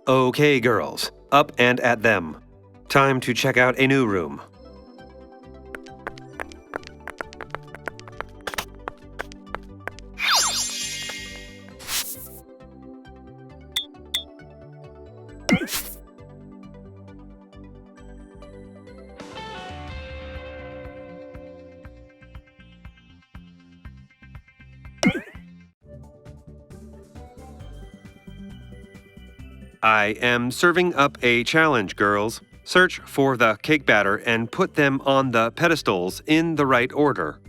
Okay, girls, up and at them. Time to check out a new room. I am serving up a challenge, girls. Search for the cake batter and put them on the pedestals in the right order.